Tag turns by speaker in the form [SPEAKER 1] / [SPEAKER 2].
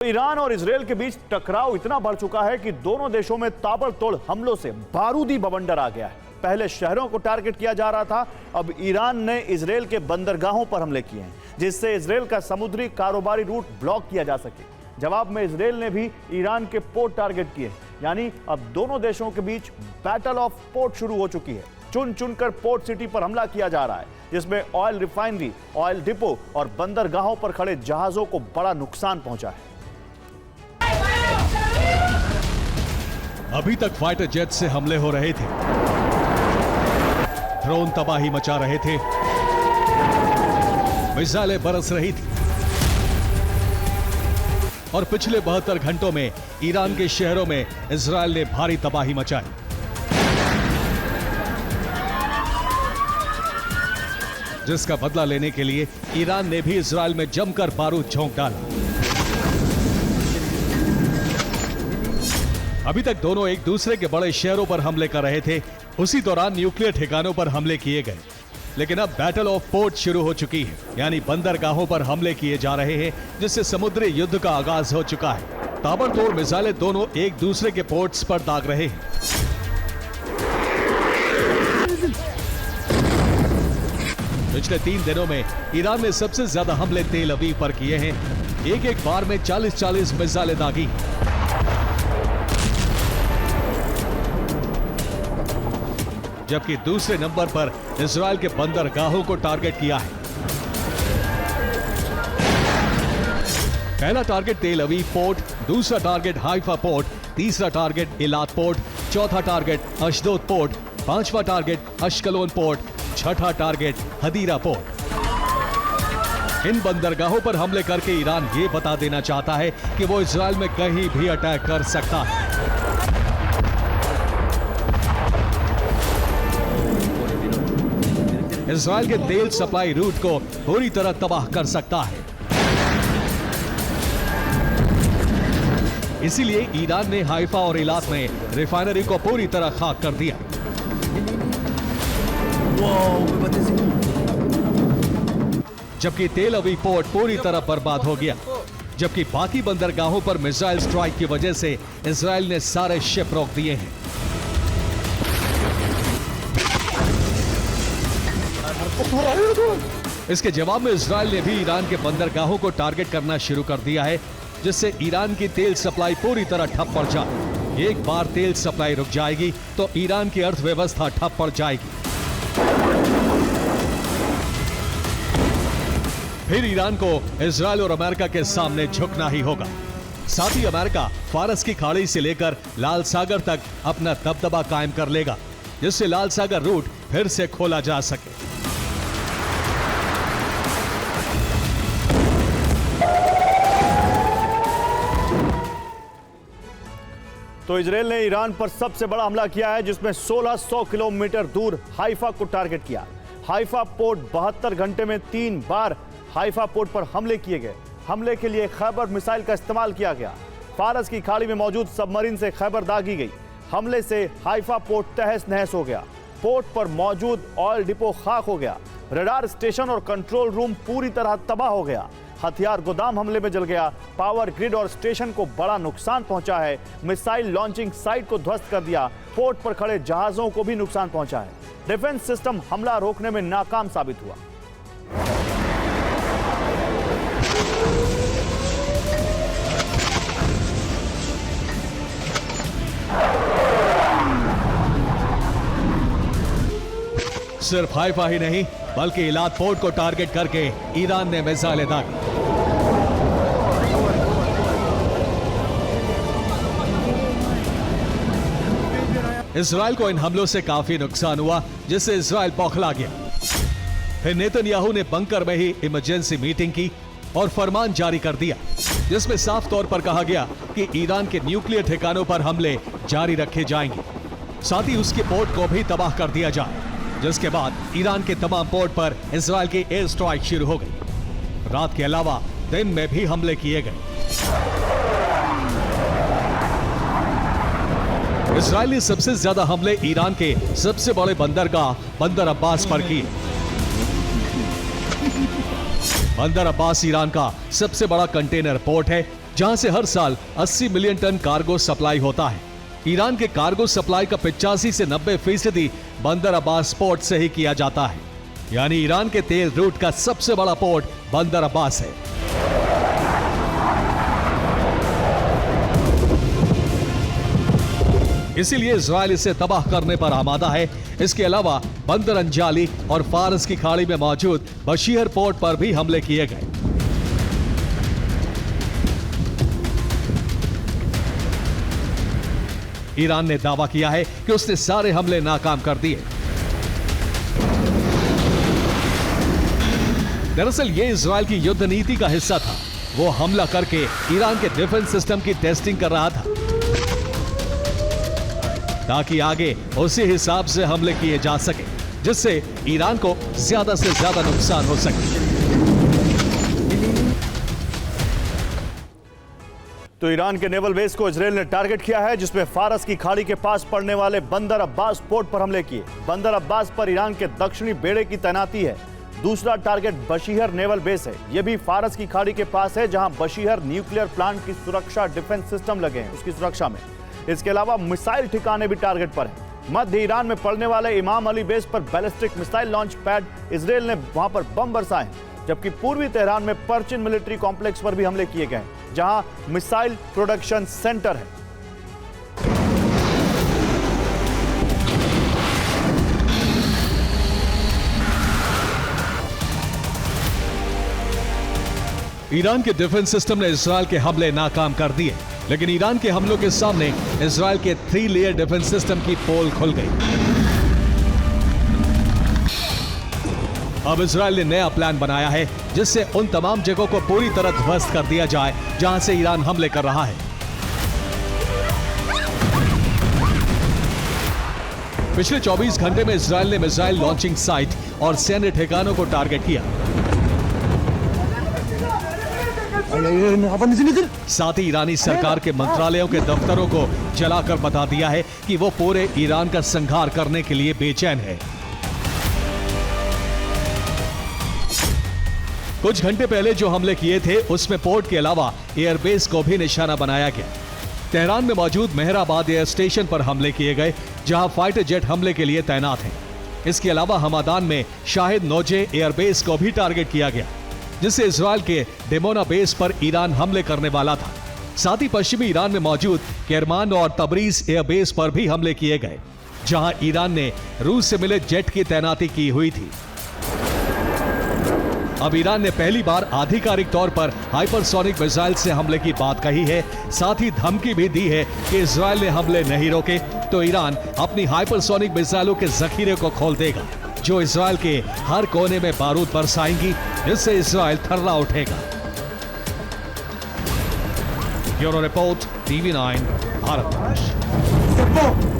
[SPEAKER 1] Iran और Israel के बीच टकराव इतना बढ़ चुका है कि दोनों देशों में ताबड़तोड़ हमलों से बारूदी बवंडर आ गया है। पहले शहरों को टारगेट किया जा रहा था, अब ईरान ने इजरायल के बंदरगाहों पर हमले किए हैं, जिससे इजरायल का समुद्री कारोबारी रूट ब्लॉक किया जा सके। जवाब में इजरायल ने भी ईरान के पोर्ट टारगेट किए, यानी अब दोनों देशों के बीच बैटल ऑफ पोर्ट शुरू हो चुकी है। चुन चुनकर पोर्ट सिटी पर हमला किया जा रहा है, जिसमें ऑयल रिफाइनरी, ऑयल डिपो और बंदरगाहों पर खड़े जहाजों को बड़ा नुकसान पहुंचा है।
[SPEAKER 2] अभी तक फाइटर जेट से हमले हो रहे थे, ड्रोन तबाही मचा रहे थे, मिसाइलें बरस रही थी और पिछले 72 घंटों में ईरान के शहरों में इजरायल ने भारी तबाही मचाई। जिसका बदला लेने के लिए ईरान ने भी इजरायल में जमकर बारूद झोंक डाला। अभी तक दोनों एक दूसरे के बड़े शहरों पर हमले कर रहे थे। उसी दौरान न्यूक्लियर ठिकानों पर हमले किए गए, लेकिन अब बैटल ऑफ पोर्ट शुरू हो चुकी है, यानी बंदरगाहों पर हमले किए जा रहे हैं, जिससे समुद्री युद्ध का आगाज हो चुका है। ताबड़तोड़ मिसाइलें दोनों एक दूसरे के पोर्ट्स पर दाग रहे हैं। पिछले 3 दिनों में ईरान ने सबसे ज्यादा हमले तेल अवीव पर किए हैं। एक बार में 40-40 मिसाइलें दागी। जबकि दूसरे नंबर पर इजरायल के बंदरगाहों को टारगेट किया है। पहला टारगेट तेल अवीव पोर्ट, दूसरा टारगेट हाइफा पोर्ट, तीसरा टारगेट इलात पोर्ट, चौथा टारगेट अशदोद पोर्ट, पांचवा टारगेट अश्कलोन पोर्ट, छठा टारगेट हदीरा पोर्ट। इन बंदरगाहों पर हमले करके ईरान ये बता देना चाहता है कि वो इजरायल में कहीं भी अटैक कर सकता है। इजरायल के तेल सप्लाई रूट को पूरी तरह तबाह कर सकता है। इसीलिए ईरान ने हाइफा और इलात में रिफाइनरी को पूरी तरह खाक कर दिया। जबकि तेल अवीव पोर्ट पूरी तरह बर्बाद हो गया। जबकि बाकी बंदरगाहों पर मिसाइल स्ट्राइक की वजह से इजरायल ने सारे शिप रोक दिए हैं। इसके जवाब में इजरायल ने भी ईरान के बंदरगाहों को टारगेट करना शुरू कर दिया है, जिससे ईरान की तेल सप्लाई पूरी तरह ठप पड़ जाए। एक बार तेल सप्लाई रुक जाएगी तो ईरान की अर्थव्यवस्था ठप पड़ जाएगी। फिर ईरान को इजरायल और अमेरिका के सामने झुकना ही होगा। साथ ही अमेरिका फारस की खाड़ी से लेकर लाल सागर तक अपना दबदबा कायम कर लेगा, जिससे लाल सागर रूट फिर से खोला जा सके।
[SPEAKER 1] तो इजरायल ने ईरान पर सबसे बड़ा हमला किया है, जिसमें 1600 किलोमीटर दूर हाइफा को टारगेट किया। हाइफा पोर्ट 72 घंटे में 3 बार हाइफा पोर्ट पर हमले किए गए। हमले के लिए खैबर मिसाइल का इस्तेमाल किया गया। फारस की खाड़ी में मौजूद सबमरीन से खैबर दागी गई। हमले से हाइफा पोर्ट तहस नहस हो गया। पोर्ट पर मौजूद ऑयल डिपो खाक हो गया। रडार स्टेशन और कंट्रोल रूम पूरी तरह तबाह हो गया। हथियार गोदाम हमले में जल गया। पावर ग्रिड और स्टेशन को बड़ा नुकसान पहुंचा है। मिसाइल लॉन्चिंग साइट को ध्वस्त कर दिया। पोर्ट पर खड़े जहाजों को भी नुकसान पहुंचा है। डिफेंस सिस्टम हमला रोकने में नाकाम साबित हुआ।
[SPEAKER 2] सिर्फ हाइफा ही नहीं, बल्कि इलात पोर्ट को टारगेट करके ईरान ने मिसाइलें दागी। इजरायल को इन हमलों से काफी नुकसान हुआ, जिससे इजरायल बौखला गया। फिर नेतन्याहू ने बंकर में ही इमरजेंसी मीटिंग की और फरमान जारी कर दिया, जिसमें साफ तौर पर कहा गया कि ईरान के न्यूक्लियर ठिकानों पर हमले जारी रखे जाएंगे। साथ ही उसके पोर्ट को भी तबाह कर दिया जाए। जिसके बाद ईरान के तमाम पोर्ट पर इजरायल की एयर स्ट्राइक शुरू हो गई। रात के अलावा दिन में भी हमले किए गए। इजरायल ने सबसे ज्यादा हमले ईरान के सबसे बड़े बंदरगाह बंदर अब्बास पर किए। बंदर अब्बास ईरान का सबसे बड़ा कंटेनर पोर्ट है, जहां से हर साल 80 मिलियन टन कार्गो सप्लाई होता है। ईरान के कार्गो सप्लाई का 85 से 90% बंदर अब्बास पोर्ट से ही किया जाता है। यानी ईरान के तेल रूट का सबसे बड़ा पोर्ट बंदर अब्बास है। इसीलिए इजराइल इसे तबाह करने पर आमादा है। इसके अलावा बंदर अंजाली और फारस की खाड़ी में मौजूद बशीहर पोर्ट पर भी हमले किए गए। ईरान ने दावा किया है कि उसने सारे हमले नाकाम कर दिए। दरअसल ये इजराइल की युद्ध नीति का हिस्सा था। वो हमला करके ईरान के डिफेंस सिस्टम की टेस्टिंग कर रहा था, ताकि आगे उसी हिसाब से हमले किए जा सके, जिससे ईरान को ज्यादा से ज्यादा नुकसान हो सके।
[SPEAKER 1] तो ईरान के नेवल बेस को इजराइल ने टारगेट किया है, जिसमें फारस की खाड़ी के पास पड़ने वाले बंदर अब्बास पोर्ट पर हमले किए। बंदर अब्बास पर ईरान के दक्षिणी बेड़े की तैनाती है। दूसरा टारगेट बशीहर नेवल बेस है। यह भी फारस की खाड़ी के पास है, जहां बशीहर न्यूक्लियर प्लांट की सुरक्षा डिफेंस सिस्टम लगे हैं, उसकी सुरक्षा में। इसके अलावा मिसाइल ठिकाने भी टारगेट पर हैं। मध्य ईरान में पड़ने वाले इमाम अली बेस पर ballistic missile launch pad Israel ने वहां पर बम बरसाए, जबकि पूर्वी तेहरान में पर्चिन मिलिट्री कॉम्प्लेक्स पर भी हमले किए गए, जहां मिसाइल प्रोडक्शन सेंटर है।
[SPEAKER 2] ईरान के डिफेंस सिस्टम ने इजराइल के हमले नाकाम कर दिए, लेकिन ईरान के हमलों के सामने इजराइल के 3 लेयर डिफेंस सिस्टम की पोल खुल गई। अब इजराइल ने नया प्लान बनाया है, जिससे उन तमाम जगहों को पूरी तरह ध्वस्त कर दिया जाए जहां से ईरान हमले कर रहा है। पिछले 24 घंटे में इजराइल ने मिसाइल लॉन्चिंग साइट और सैन्य ठिकानों को टारगेट किया। साथ ही ईरानी सरकार के मंत्रालयों के दफ्तरों को जलाकर बता दिया है कि वो पूरे ईरान का संहार करने के लिए बेचैन है। कुछ घंटे पहले जो हमले किए थे, उसमें पोर्ट के अलावा एयरबेस को भी निशाना बनाया गया। तेहरान में मौजूद मेहराबाद एयर स्टेशन पर हमले किए गए, जहां फाइटर जेट हमले के लिए तैनात हैं। इसके अलावा हमादान में शाहिद नौजे एयरबेस को भी टारगेट किया गया, जिससे इजराइल के डेमोना बेस पर ईरान हमले करने वाला था। साथ ही पश्चिमी ईरान में मौजूद केरमान और तबरीज एयरबेस पर भी हमले किए गए, जहां ईरान ने रूस से मिले जेट की तैनाती की हुई थी। अब ईरान ने पहली बार आधिकारिक तौर पर हाइपरसोनिक मिसाइल से हमले की बात कही है। साथ ही धमकी भी दी है कि इजराइल ने हमले नहीं रोके तो ईरान अपनी हाइपरसोनिक मिसाइलों के जखीरे को खोल देगा, जो इजराइल के हर कोने में बारूद बरसाएंगी, जिससे इजराइल थर्रा उठेगा। Bureau report, TV9 Bharat.